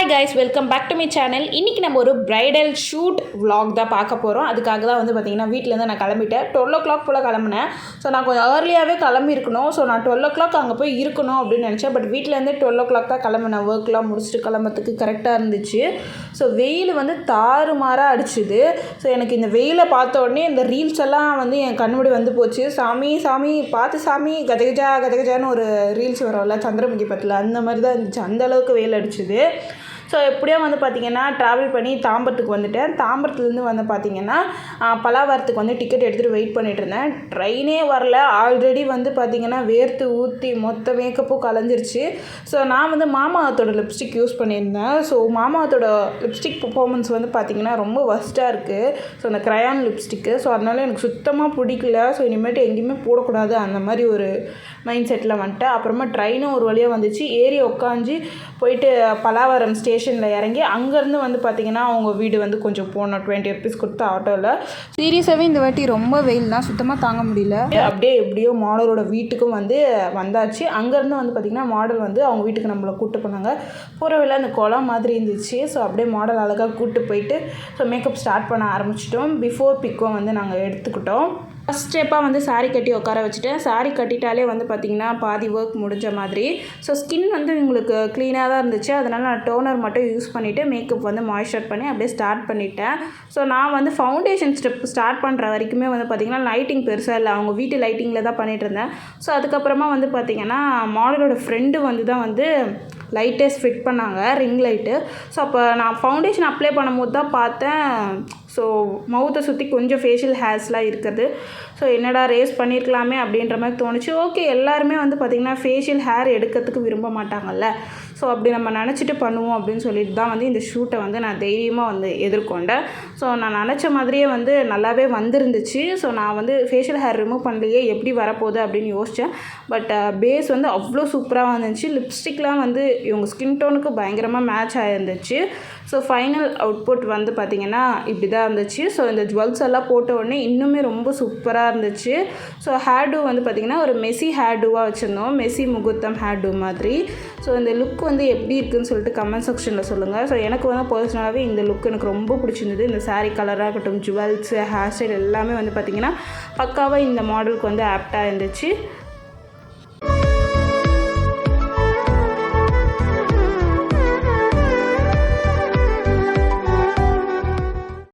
Hi guys, welcome back to my channel. இன்றைக்கி நம்ம ஒரு ப்ரைடல் ஷூட் vlog தான் பார்க்க போகிறோம். அதுக்காக தான் வந்து பார்த்திங்கன்னா வீட்டிலேருந்து நான் கிளம்பிட்டேன். 12 o'clock போல் கிளம்புனேன். ஸோ நான் கொஞ்சம் ஏர்லியாகவே கிளம்பியிருக்கணும். ஸோ நான் 12 o'clock அங்கே போய் இருக்கணும் அப்படின்னு நினச்சேன். பட் வீட்டிலேருந்து 12 o'clock தான் கிளம்புனேன். ஒர்க்லாம் முடிச்சுட்டு கிளம்புறதுக்கு கரெக்டாக இருந்துச்சு. ஸோ வெயில் வந்து தாறுமாறாக அடிச்சுது. ஸோ எனக்கு இந்த வெயிலை பார்த்த உடனே இந்த ரீல்ஸ் எல்லாம் வந்து என் கண்முடி வந்து போச்சு. சாமி சாமி பார்த்து சாமி கஜகஜா கஜகஜான்னு ஒரு ரீல்ஸ் வரும்ல சந்திரமுகி பத்தில், அந்த மாதிரி தான் இருந்துச்சு. அந்தளவுக்கு வெயில் அடிச்சுது. ஸோ எப்படியோ வந்து பார்த்திங்கன்னா ட்ராவல் பண்ணி தாம்பரத்துக்கு வந்துட்டேன். தாம்பரத்துலேருந்து வந்து பார்த்திங்கன்னா பலாவரத்துக்கு வந்து டிக்கெட் எடுத்துகிட்டு வெயிட் பண்ணிகிட்டு இருந்தேன். ட்ரெயினே வரல. ஆல்ரெடி வந்து பார்த்திங்கன்னா வேர்த்து ஊற்றி மொத்த மேக்கப்பும் கலைஞ்சிருச்சு. ஸோ நான் வந்து மாமாவத்தோட லிப்ஸ்டிக் யூஸ் பண்ணியிருந்தேன். ஸோ மாமாவத்தோட லிப்ஸ்டிக் பர்ஃபார்மன்ஸ் வந்து பார்த்திங்கன்னா ரொம்ப ஒஸ்ட்டாக இருக்குது. ஸோ அந்த க்ரையான் லிப்ஸ்டிக்கு. ஸோ அதனால எனக்கு சுத்தமாக பிடிக்கல. ஸோ இனிமேட்டு எங்கேயுமே போடக்கூடாது அந்த மாதிரி ஒரு மைண்ட் செட்டில் வந்துட்டேன். அப்புறமா ட்ரெயினும் ஒரு வழியாக வந்துச்சு. ஏறி உட்காந்து போயிட்டு பலாவரம் ஸ்டேஷனில் இறங்கி அங்கேருந்து வந்து பார்த்திங்கன்னா அவங்க வீடு வந்து கொஞ்சம் போனோம். 20 rupees கொடுத்து ஆட்டோவில். சீரியஸாகவே இந்த வாட்டி ரொம்ப வெயில் தான், சுத்தமாக தாங்க முடியல. அப்படியே எப்படியோ மாடலோட வீட்டுக்கும் வந்து வந்தாச்சு. அங்கேருந்து வந்து பார்த்திங்கன்னா மாடல் வந்து அவங்க வீட்டுக்கு நம்மளை கூப்பிட்டு போனாங்க. போகிற வழியில் அந்த குளம் மாதிரி இருந்துச்சு. ஸோ அப்படியே மாடல் அழகாக கூப்பிட்டு போயிட்டு ஸோ மேக்கப் ஸ்டார்ட் பண்ண ஆரம்பிச்சிட்டோம். பிஃபோர் பிக்கும் வந்து நாங்கள் எடுத்துக்கிட்டோம். ஃபஸ்ட் ஸ்டெப்பாக வந்து சாரீ கட்டி உட்கார வச்சுட்டேன். சாரீ கட்டிட்டாலே வந்து பார்த்திங்கன்னா பாதி ஒர்க் முடிஞ்ச மாதிரி. ஸோ ஸ்கின் வந்து உங்களுக்கு க்ளீனாக தான் இருந்துச்சு. அதனால் நான் டோனர் மட்டும் யூஸ் பண்ணிவிட்டு மேக்கப் வந்து மாய்ஸ்சர் பண்ணி அப்படியே ஸ்டார்ட் பண்ணிட்டேன். ஸோ நான் வந்து ஃபவுண்டேஷன் ஸ்டெப் ஸ்டார்ட் பண்ணுற வரைக்குமே வந்து பார்த்திங்கன்னா லைட்டிங் பெருசாக இல்லை, அவங்க வீட்டு லைட்டிங்கில் தான் பண்ணிகிட்டு இருந்தேன். ஸோ அதுக்கப்புறமா வந்து பார்த்திங்கன்னா மாடலோட ஃப்ரெண்டு வந்து தான் வந்து லைட்டஸ் ஃபிட் பண்ணாங்க, ரிங் லைட்டு. ஸோ அப்போ நான் ஃபவுண்டேஷன் அப்ளை பண்ணும்போது தான் பார்த்தேன். ஸோ மவுத்தை சுற்றி கொஞ்சம் ஃபேஷியல் ஹேர்ஸ்லாம் இருக்குது. ஸோ என்னடா ரேஸ் பண்ணியிருக்கலாமே அப்படின்ற மாதிரி தோணுச்சு. ஓகே, எல்லாருமே வந்து பார்த்திங்கன்னா ஃபேஷியல் ஹேர் எடுக்கிறதுக்கு விரும்ப மாட்டாங்கல்ல. ஸோ அப்படி நம்ம நினச்சிட்டு பண்ணுவோம் அப்படின்னு சொல்லிட்டு தான் வந்து இந்த ஷூட்டை வந்து நான் தைரியமாக வந்து எதிர்கொண்டேன். ஸோ நான் நினச்ச மாதிரியே வந்து நல்லாவே வந்துருந்துச்சு. ஸோ நான் வந்து ஃபேஷியல் ஹேர் ரிமூவ் பண்ணலையே எப்படி வரப்போகுது அப்படின்னு யோசித்தேன். பட் பேஸ் வந்து அவ்வளோ சூப்பராக வந்துச்சு. லிப்ஸ்டிக்லாம் வந்து இவங்க ஸ்கின் டோனுக்கு பயங்கரமாக மேட்ச் ஆகிருந்துச்சு. ஸோ ஃபைனல் அவுட்புட் வந்து பார்த்திங்கன்னா இப்படி தான் இருந்துச்சு. ஸோ இந்த ஜுவல்ஸ் எல்லாம் போட்ட உடனே இன்னுமே ரொம்ப சூப்பராக இருந்துச்சு. ஸோ ஹேர்டூ வந்து பார்த்திங்கன்னா ஒரு மெஸ்ஸி ஹேர்டூவாக வச்சுருந்தோம், மெஸ்ஸி முகூர்த்தம் ஹேர்டூ மாதிரி. ஸோ இந்த லுக் வந்து எப்படி இருக்குதுன்னு சொல்லிட்டு கமெண்ட் செக்ஷனில் சொல்லுங்கள். ஸோ எனக்கு வந்து பர்சனலாகவே இந்த லுக் எனக்கு ரொம்ப பிடிச்சிருந்தது. இந்த சாரீ கலராக இருக்கட்டும், ஜுவல்ஸு, ஹேர் ஸ்டைல் எல்லாமே வந்து பார்த்திங்கன்னா பக்காவாக இந்த மாடலுக்கு வந்து ஆப்டாக இருந்துச்சு.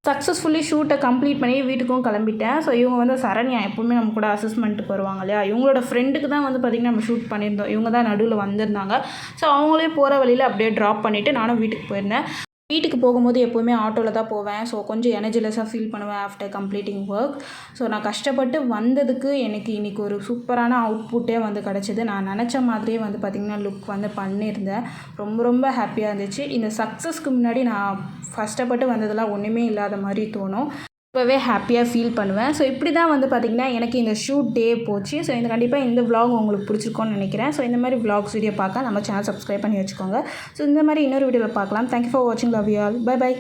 சக்ஸஸ்ஃபுல்லி ஷூட்டை கம்ப்ளீட் பண்ணி வீட்டுக்கும் கிளம்பிட்டேன். ஸோ இவங்க வந்து சரண்யா, எப்போவுமே நம்ம கூட அசஸ்மெண்ட்டுக்கு வருவாங்க இல்லையா, இவங்களோட ஃப்ரெண்டுக்கு தான் வந்து பார்த்திங்கன்னா நம்ம ஷூட் பண்ணியிருந்தோம். இவங்க தான் நடுவில் வந்திருந்தாங்க. ஸோ அவங்களே போகிற வழியில் அப்படியே ட்ராப் பண்ணிவிட்டு நானும் வீட்டுக்கு போயிருந்தேன். வீட்டுக்கு போகும்போது எப்போவுமே ஆட்டோவில் தான் போவேன். ஸோ கொஞ்சம் எனர்ஜிலெஸ்ஸாக ஃபீல் பண்ணுவேன் ஆஃப்டர் கம்ப்ளீட்டிங் ஒர்க். ஸோ நான் கஷ்டப்பட்டு வந்ததுக்கு எனக்கு இன்றைக்கி ஒரு சூப்பரான அவுட்புட்டே வந்து கிடச்சிது. நான் நினச்ச மாதிரியே வந்து பார்த்திங்கன்னா லுக் வந்து பண்ணியிருந்தேன். ரொம்ப ரொம்ப ஹாப்பியாக இருந்துச்சு. இந்த சக்ஸஸ்க்கு முன்னாடி நான் கஷ்டப்பட்டு வந்ததெல்லாம் ஒன்றுமே இல்லாத மாதிரி தோணும். ரொம்பவே ஹாப்பியாக ஃபீல் பண்ணுவேன். ஸோ இப்படி தான் வந்து பார்த்திங்கன்னா எனக்கு இந்த ஷூட் டே போச்சு. ஸோ இந்த கண்டிப்பாக இந்த vlog உங்களுக்கு பிடிச்சிருக்கோன்னு நினைக்கிறேன். ஸோ இந்த மாதிரி vlogs வீடியோ பார்க்க நம்ம சேனல் சப்ஸ்கிரைப் பண்ணி வச்சுக்கோங்க. ஸோ இந்த மாதிரி இன்னொரு வீடியோவில் பார்க்கலாம். தேங்க்யூ ஃபார் வாட்சிங். Love you all. Bye by.